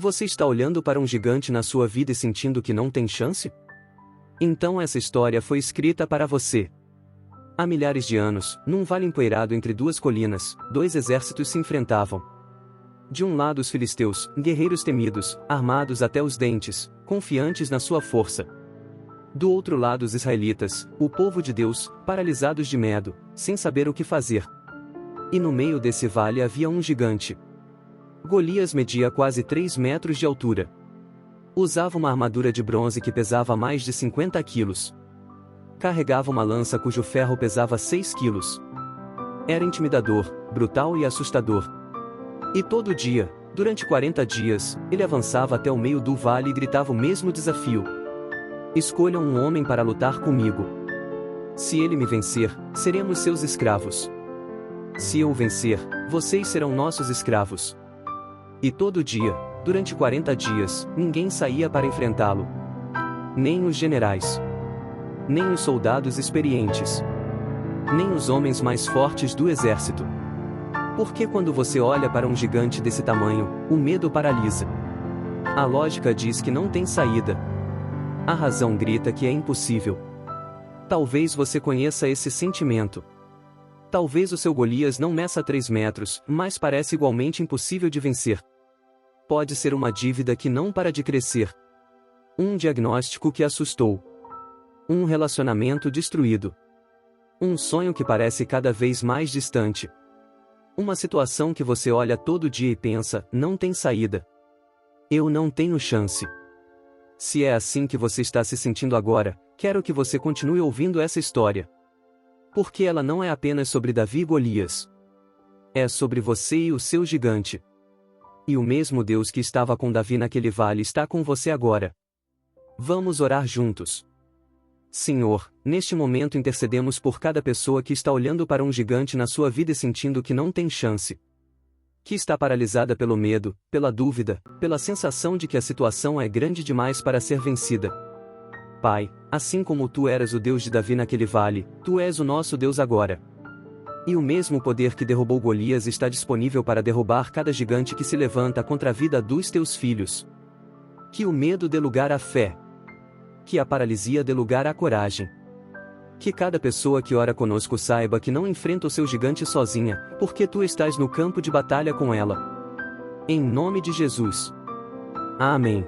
Você está olhando para um gigante na sua vida e sentindo que não tem chance? Então essa história foi escrita para você. Há milhares de anos, num vale empoeirado entre duas colinas, dois exércitos se enfrentavam. De um lado os filisteus, guerreiros temidos, armados até os dentes, confiantes na sua força. Do outro lado os israelitas, o povo de Deus, paralisados de medo, sem saber o que fazer. E no meio desse vale havia um gigante. Golias media quase 3 metros de altura. Usava uma armadura de bronze que pesava mais de 50 quilos. Carregava uma lança cujo ferro pesava 6 quilos. Era intimidador, brutal e assustador. E todo dia, durante 40 dias, ele avançava até o meio do vale e gritava o mesmo desafio: escolham um homem para lutar comigo. Se ele me vencer, seremos seus escravos. Se eu o vencer, vocês serão nossos escravos. E todo dia, durante 40 dias, ninguém saía para enfrentá-lo. Nem os generais. Nem os soldados experientes. Nem os homens mais fortes do exército. Porque quando você olha para um gigante desse tamanho, o medo paralisa. A lógica diz que não tem saída. A razão grita que é impossível. Talvez você conheça esse sentimento. Talvez o seu Golias não meça 3 metros, mas parece igualmente impossível de vencer. Pode ser uma dívida que não para de crescer. Um diagnóstico que assustou. Um relacionamento destruído. Um sonho que parece cada vez mais distante. Uma situação que você olha todo dia e pensa, não tem saída. Eu não tenho chance. Se é assim que você está se sentindo agora, quero que você continue ouvindo essa história. Porque ela não é apenas sobre Davi e Golias. É sobre você e o seu gigante. E o mesmo Deus que estava com Davi naquele vale está com você agora. Vamos orar juntos. Senhor, neste momento intercedemos por cada pessoa que está olhando para um gigante na sua vida e sentindo que não tem chance. Que está paralisada pelo medo, pela dúvida, pela sensação de que a situação é grande demais para ser vencida. Pai, assim como tu eras o Deus de Davi naquele vale, tu és o nosso Deus agora. E o mesmo poder que derrubou Golias está disponível para derrubar cada gigante que se levanta contra a vida dos teus filhos. Que o medo dê lugar à fé. Que a paralisia dê lugar à coragem. Que cada pessoa que ora conosco saiba que não enfrenta o seu gigante sozinha, porque tu estás no campo de batalha com ela. Em nome de Jesus. Amém.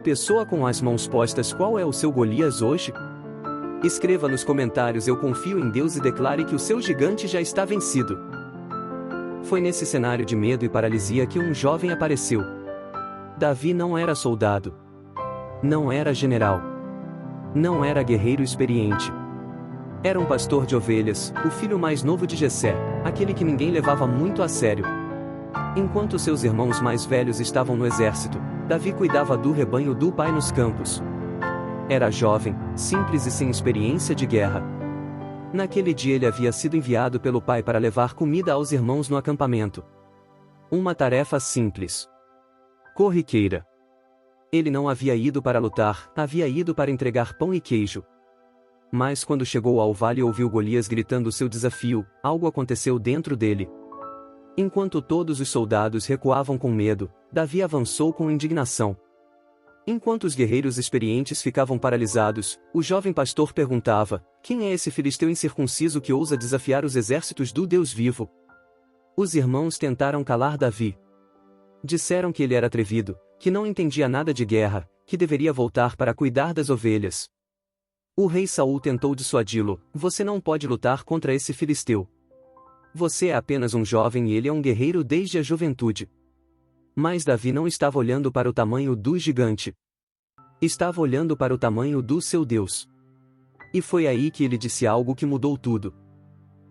Pessoa com as mãos postas, qual é o seu Golias hoje? Escreva nos comentários: eu confio em Deus, e declare que o seu gigante já está vencido. Foi nesse cenário de medo e paralisia que um jovem apareceu. Davi não era soldado. Não era general. Não era guerreiro experiente. Era um pastor de ovelhas, o filho mais novo de Jessé, aquele que ninguém levava muito a sério. Enquanto seus irmãos mais velhos estavam no exército, Davi cuidava do rebanho do pai nos campos. Era jovem, simples e sem experiência de guerra. Naquele dia ele havia sido enviado pelo pai para levar comida aos irmãos no acampamento. Uma tarefa simples. Corriqueira. Ele não havia ido para lutar, havia ido para entregar pão e queijo. Mas quando chegou ao vale e ouviu Golias gritando seu desafio, algo aconteceu dentro dele. Enquanto todos os soldados recuavam com medo, Davi avançou com indignação. Enquanto os guerreiros experientes ficavam paralisados, o jovem pastor perguntava: quem é esse filisteu incircunciso que ousa desafiar os exércitos do Deus vivo? Os irmãos tentaram calar Davi. Disseram que ele era atrevido, que não entendia nada de guerra, que deveria voltar para cuidar das ovelhas. O rei Saul tentou dissuadi-lo: você não pode lutar contra esse filisteu. Você é apenas um jovem e ele é um guerreiro desde a juventude. Mas Davi não estava olhando para o tamanho do gigante. Estava olhando para o tamanho do seu Deus. E foi aí que ele disse algo que mudou tudo.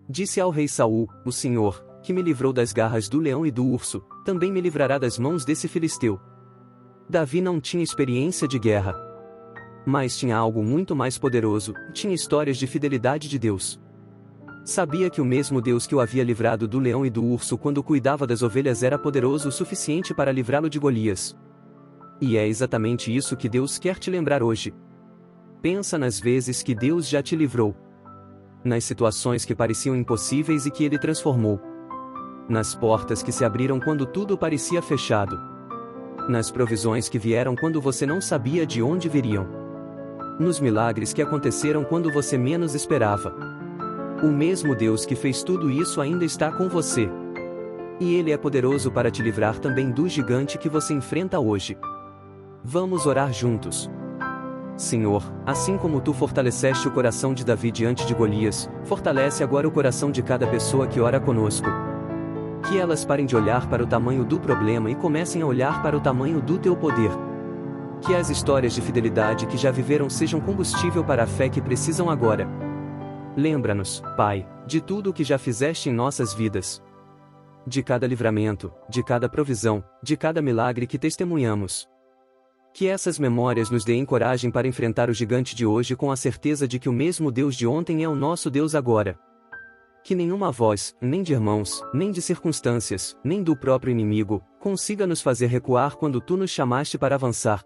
Disse ao rei Saul: o Senhor, que me livrou das garras do leão e do urso, também me livrará das mãos desse filisteu. Davi não tinha experiência de guerra. Mas tinha algo muito mais poderoso, tinha histórias de fidelidade de Deus. Sabia que o mesmo Deus que o havia livrado do leão e do urso quando cuidava das ovelhas era poderoso o suficiente para livrá-lo de Golias. E é exatamente isso que Deus quer te lembrar hoje. Pensa nas vezes que Deus já te livrou. Nas situações que pareciam impossíveis e que Ele transformou. Nas portas que se abriram quando tudo parecia fechado. nas provisões que vieram quando você não sabia de onde viriam, nos milagres que aconteceram quando você menos esperava. O mesmo Deus que fez tudo isso ainda está com você. E Ele é poderoso para te livrar também do gigante que você enfrenta hoje. Vamos orar juntos. Senhor, assim como Tu fortaleceste o coração de Davi diante de Golias, fortalece agora o coração de cada pessoa que ora conosco. Que elas parem de olhar para o tamanho do problema e comecem a olhar para o tamanho do Teu poder. Que as histórias de fidelidade que já viveram sejam combustível para a fé que precisam agora. Lembra-nos, Pai, de tudo o que já fizeste em nossas vidas. De cada livramento, de cada provisão, de cada milagre que testemunhamos. Que essas memórias nos deem coragem para enfrentar o gigante de hoje com a certeza de que o mesmo Deus de ontem é o nosso Deus agora. Que nenhuma voz, nem de irmãos, nem de circunstâncias, nem do próprio inimigo, consiga nos fazer recuar quando Tu nos chamaste para avançar.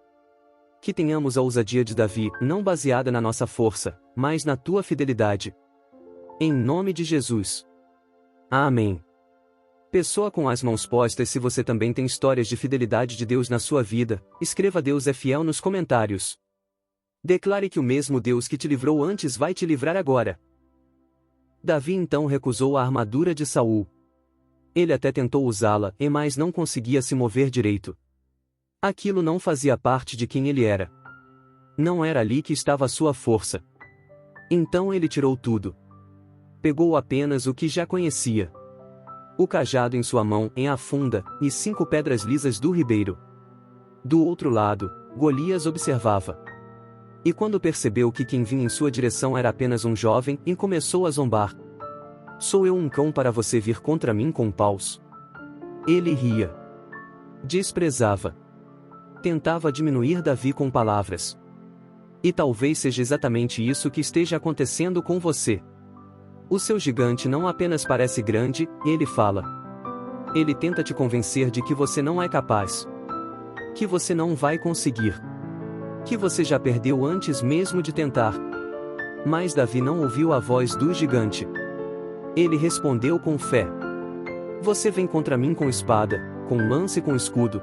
Que tenhamos a ousadia de Davi, não baseada na nossa força, mas na Tua fidelidade. Em nome de Jesus. Amém. Pessoa com as mãos postas, se você também tem histórias de fidelidade de Deus na sua vida, escreva Deus é fiel nos comentários. Declare que o mesmo Deus que te livrou antes vai te livrar agora. Davi então recusou a armadura de Saul. Ele até tentou usá-la, mas não conseguia se mover direito. Aquilo não fazia parte de quem ele era. Não era ali que estava a sua força. Então ele tirou tudo. Pegou apenas o que já conhecia. O cajado em sua mão, em a funda, e 5 pedras lisas do ribeiro. Do outro lado, Golias observava. E quando percebeu que quem vinha em sua direção era apenas um jovem, e começou a zombar. Sou eu um cão para você vir contra mim com paus? Ele ria. Desprezava. Tentava diminuir Davi com palavras. E talvez seja exatamente isso que esteja acontecendo com você. O seu gigante não apenas parece grande, ele fala. Ele tenta te convencer de que você não é capaz. Que você não vai conseguir. Que você já perdeu antes mesmo de tentar. Mas Davi não ouviu a voz do gigante. Ele respondeu com fé. Você vem contra mim com espada, com lança e com escudo.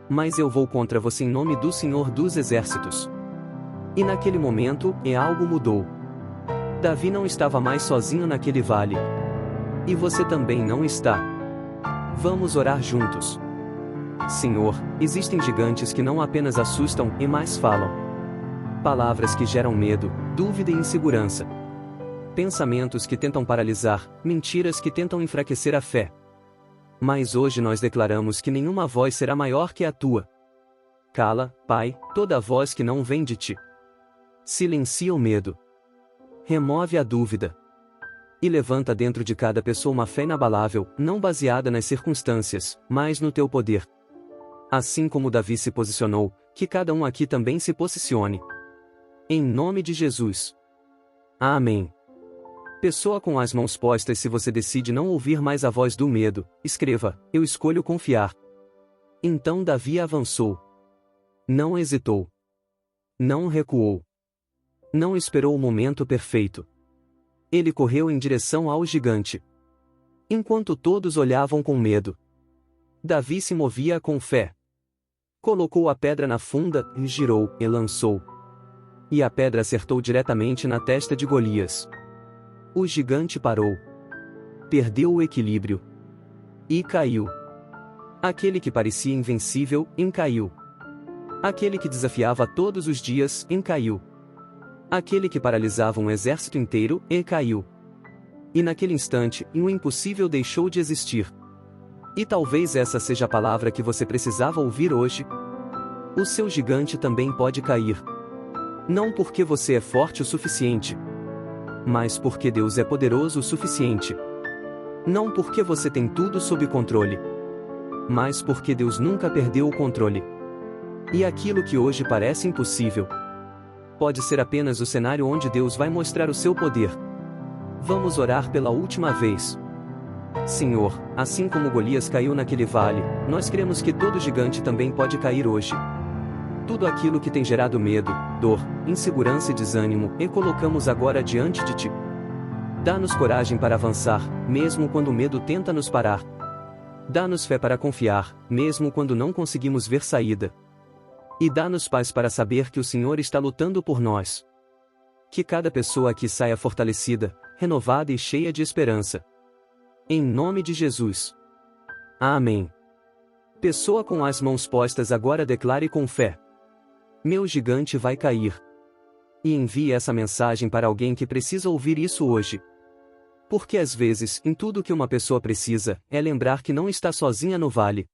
Mas eu vou contra você em nome do Senhor dos Exércitos. E naquele momento, algo mudou. Davi não estava mais sozinho naquele vale. E você também não está. Vamos orar juntos. Senhor, existem gigantes que não apenas assustam, mas falam. Palavras que geram medo, dúvida e insegurança. Pensamentos que tentam paralisar, mentiras que tentam enfraquecer a fé. Mas hoje nós declaramos que nenhuma voz será maior que a tua. Cala, Pai, toda voz que não vem de ti. Silencia o medo. Remove a dúvida. E levanta dentro de cada pessoa uma fé inabalável, não baseada nas circunstâncias, mas no teu poder. Assim como Davi se posicionou, que cada um aqui também se posicione. Em nome de Jesus. Amém. Pessoa com as mãos postas, se você decide não ouvir mais a voz do medo, escreva, eu escolho confiar. Então Davi avançou. Não hesitou. Não recuou. Não esperou o momento perfeito. Ele correu em direção ao gigante. Enquanto todos olhavam com medo, Davi se movia com fé. Colocou a pedra na funda, girou, e lançou. E a pedra acertou diretamente na testa de Golias. O gigante parou. Perdeu o equilíbrio. E caiu. Aquele que parecia invencível, caiu. Aquele que desafiava todos os dias, caiu. Aquele que paralisava um exército inteiro, caiu. E naquele instante, o impossível deixou de existir. E talvez essa seja a palavra que você precisava ouvir hoje. O seu gigante também pode cair. Não porque você é forte o suficiente, mas porque Deus é poderoso o suficiente. Não porque você tem tudo sob controle, mas porque Deus nunca perdeu o controle. E aquilo que hoje parece impossível pode ser apenas o cenário onde Deus vai mostrar o seu poder. Vamos orar pela última vez. Senhor, assim como Golias caiu naquele vale, nós cremos que todo gigante também pode cair hoje. Tudo aquilo que tem gerado medo, dor, insegurança e desânimo, colocamos agora diante de Ti. Dá-nos coragem para avançar, mesmo quando o medo tenta nos parar. Dá-nos fé para confiar, mesmo quando não conseguimos ver saída. E dá-nos paz para saber que o Senhor está lutando por nós. Que cada pessoa aqui saia fortalecida, renovada e cheia de esperança. Em nome de Jesus. Amém. Pessoa com as mãos postas agora declare com fé: meu gigante vai cair. E envie essa mensagem para alguém que precisa ouvir isso hoje. Porque às vezes, em tudo que uma pessoa precisa, é lembrar que não está sozinha no vale.